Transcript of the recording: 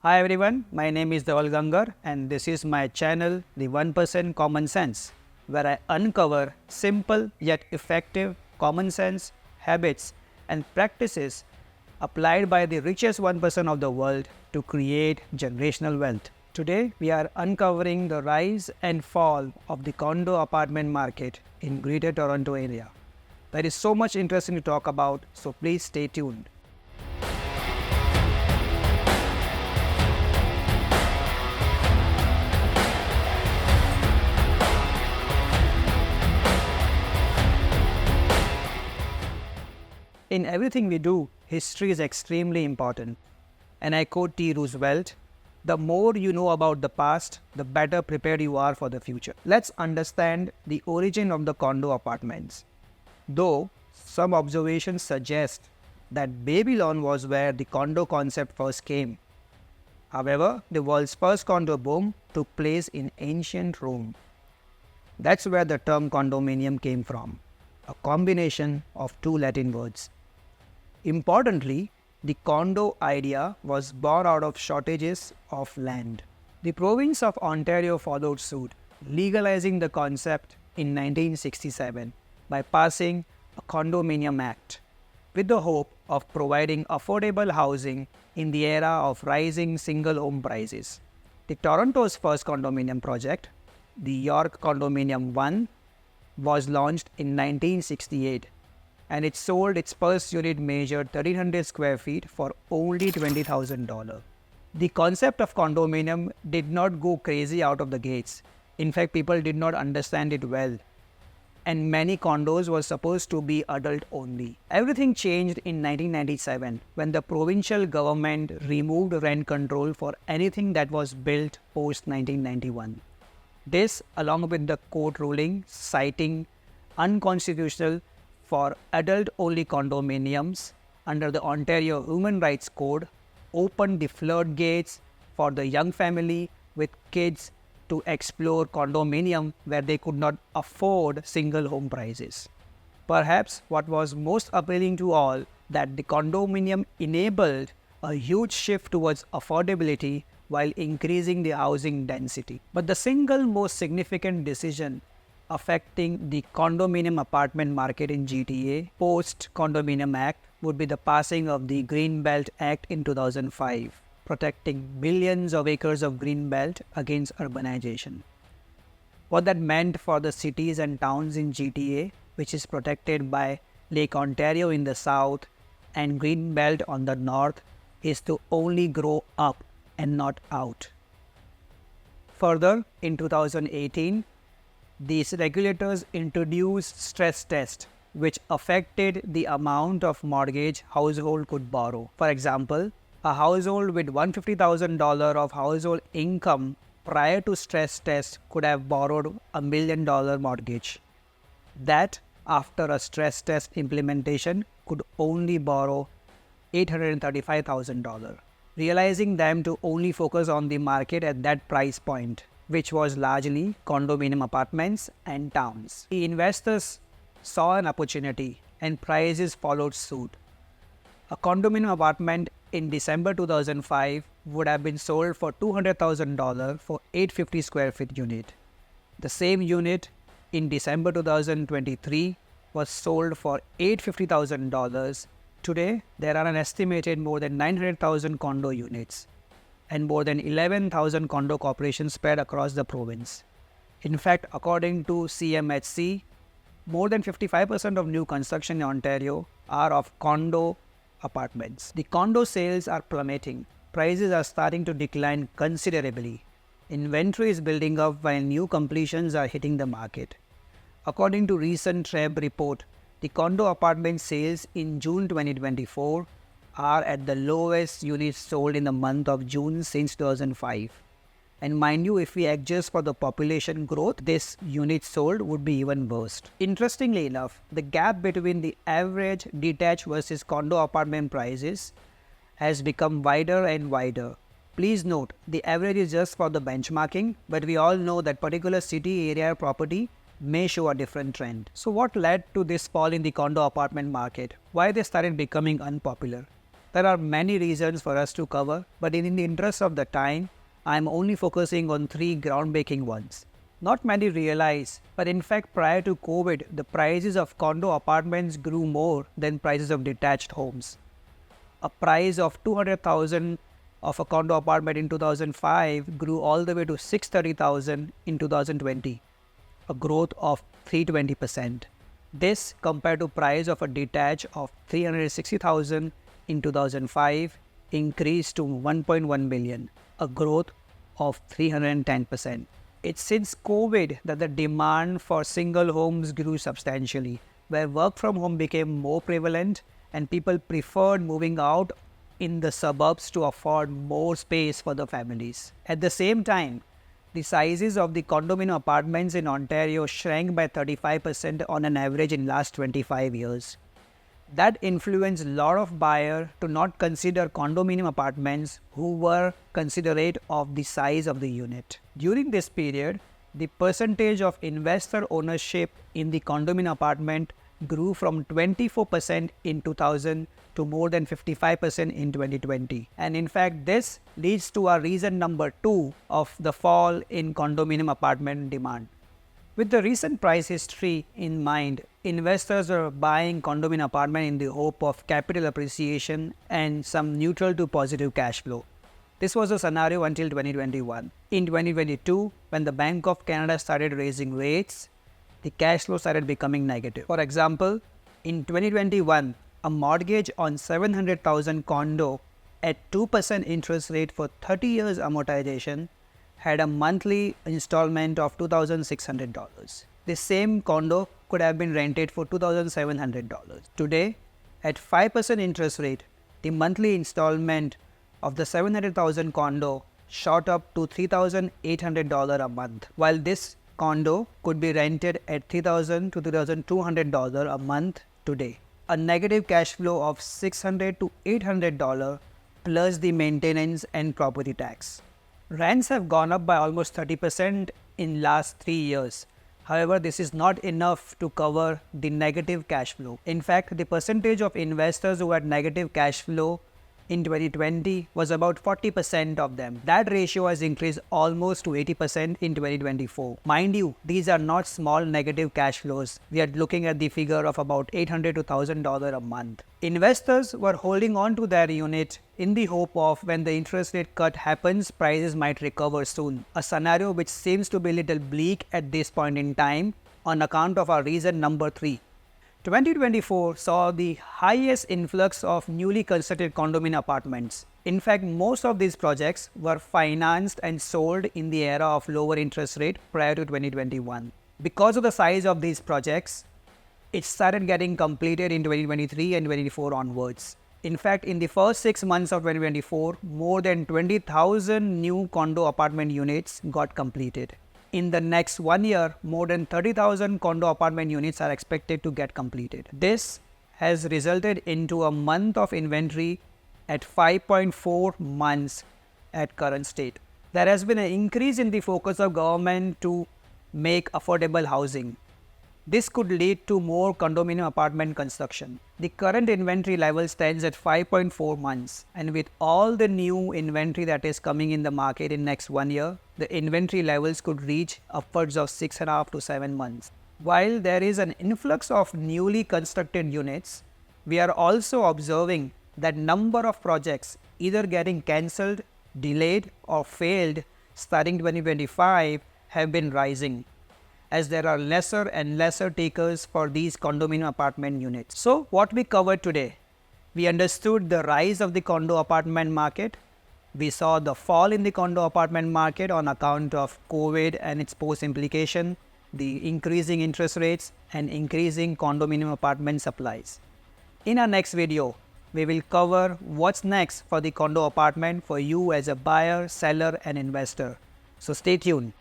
Hi everyone, my name is Dhaval Gangar and this is my channel The 1% Common Sense, where I uncover simple yet effective common sense habits and practices applied by the richest 1% of the world to create generational wealth. Today we are uncovering the rise and fall of the condo apartment market in Greater Toronto area. There is so much interesting to talk about, so please stay tuned. In everything we do, history is extremely important. And I quote T. Roosevelt, the more you know about the past, the better prepared you are for the future. Let's understand the origin of the condo apartments. Though some observations suggest that Babylon was where the condo concept first came. However, the world's first condo boom took place in ancient Rome. That's where the term condominium came from, a combination of two Latin words. Importantly, the condo idea was born out of shortages of land. The province of Ontario followed suit, legalizing the concept in 1967 by passing a Condominium Act, with the hope of providing affordable housing in the era of rising single home prices. The Toronto's first condominium project, the York Condominium 1, was launched in 1968 and it sold its first unit measured 1300 square feet for only $20,000. The concept of condominium did not go crazy out of the gates. In fact, people did not understand it well. And many condos were supposed to be adult only. Everything changed in 1997 when the provincial government removed rent control for anything that was built post 1991. This, along with the court ruling citing unconstitutional for adult-only condominiums under the Ontario Human Rights Code, opened the floodgates for the young family with kids to explore condominium where they could not afford single home prices. Perhaps what was most appealing to all that the condominium enabled a huge shift towards affordability while increasing the housing density. But the single most significant decision affecting the condominium apartment market in GTA post-Condominium Act would be the passing of the Greenbelt Act in 2005, protecting millions of acres of Greenbelt against urbanization. What that meant for the cities and towns in GTA, which is protected by Lake Ontario in the south and Greenbelt on the north, is to only grow up and not out. Further, in 2018, these regulators introduced stress tests which affected the amount of mortgage household could borrow. For example, a household with $150,000 of household income prior to stress test could have borrowed $1 million mortgage. That, after a stress test implementation, could only borrow $835,000, realizing them to only focus on the market at that price point, which was largely condominium apartments and towns. The investors saw an opportunity and prices followed suit. A condominium apartment in December 2005 would have been sold for $200,000 for 850 square feet unit. The same unit in December 2023 was sold for $850,000. Today, there are an estimated more than 900,000 condo units and more than 11,000 condo corporations spread across the province. In fact, according to CMHC, more than 55% of new construction in Ontario are of condo apartments. The condo sales are plummeting. Prices are starting to decline considerably. Inventory is building up while new completions are hitting the market. According to recent TREB report, the condo apartment sales in June 2024 are at the lowest units sold in the month of June since 2005. And mind you, if we adjust for the population growth, this unit sold would be even worse. Interestingly enough, the gap between the average detached versus condo apartment prices has become wider and wider. Please note, the average is just for the benchmarking, but we all know that particular city area property may show a different trend. So what led to this fall in the condo apartment market? Why they started becoming unpopular? There are many reasons for us to cover, but in the interest of the time, I am only focusing on 3 groundbreaking ones. Not many realize, but in fact prior to COVID, the prices of condo apartments grew more than prices of detached homes. A price of 200,000 of a condo apartment in 2005 grew all the way to 630,000 in 2020, a growth of 320%. This compared to price of a detached of 360,000 in 2005 increased to 1.1 million, a growth of 310%. It's since COVID that the demand for single homes grew substantially, where work from home became more prevalent and people preferred moving out in the suburbs to afford more space for the families. At the same time, the sizes of the condominium apartments in Ontario shrank by 35% on an average in last 25 years. That influenced a lot of buyers to not consider condominium apartments who were considerate of the size of the unit. During this period, the percentage of investor ownership in the condominium apartment grew from 24% in 2000 to more than 55% in 2020. And in fact, this leads to our reason number 2 of the fall in condominium apartment demand. With the recent price history in mind, investors are buying condominium apartment in the hope of capital appreciation and some neutral to positive cash flow. This was the scenario until 2021. In 2022, when the Bank of Canada started raising rates, the cash flow started becoming negative. For example, in 2021, a mortgage on 700,000 condo at 2% interest rate for 30 years amortization had a monthly installment of $2,600. The same condo could have been rented for $2,700. Today, at 5% interest rate, the monthly installment of the 700,000 condo shot up to $3,800 a month, while this condo could be rented at $3,000 to $3,200 a month today. A negative cash flow of $600 to $800 plus the maintenance and property tax. Rents have gone up by almost 30% in last 3 years. However, this is not enough to cover the negative cash flow. In fact, the percentage of investors who had negative cash flow in 2020 was about 40% of them. That ratio has increased almost to 80% in 2024. Mind you, these are not small negative cash flows. We are looking at the figure of about $800 to $1,000 a month. Investors were holding on to their unit in the hope of when the interest rate cut happens, prices might recover soon. A scenario which seems to be a little bleak at this point in time on account of our reason number 3. 2024 saw the highest influx of newly constructed condominium apartments. In fact, most of these projects were financed and sold in the era of lower interest rate prior to 2021. Because of the size of these projects, it started getting completed in 2023 and 2024 onwards. In fact, in the first 6 months of 2024, more than 20,000 new condo apartment units got completed. In the next 1 year, more than 30,000 condo apartment units are expected to get completed. This has resulted into a month of inventory at 5.4 months at current state. There has been an increase in the focus of government to make affordable housing. This could lead to more condominium apartment construction. The current inventory level stands at 5.4 months, and with all the new inventory that is coming in the market in next 1 year, the inventory levels could reach upwards of 6.5 to 7 months. While there is an influx of newly constructed units, we are also observing that number of projects either getting cancelled, delayed or failed starting 2025 have been rising, as there are lesser and lesser takers for these condominium apartment units. So what we covered today, we understood the rise of the condo apartment market. We saw the fall in the condo apartment market on account of COVID and its post implication, the increasing interest rates and increasing condominium apartment supplies. In our next video, we will cover what's next for the condo apartment for you as a buyer, seller and investor. So stay tuned.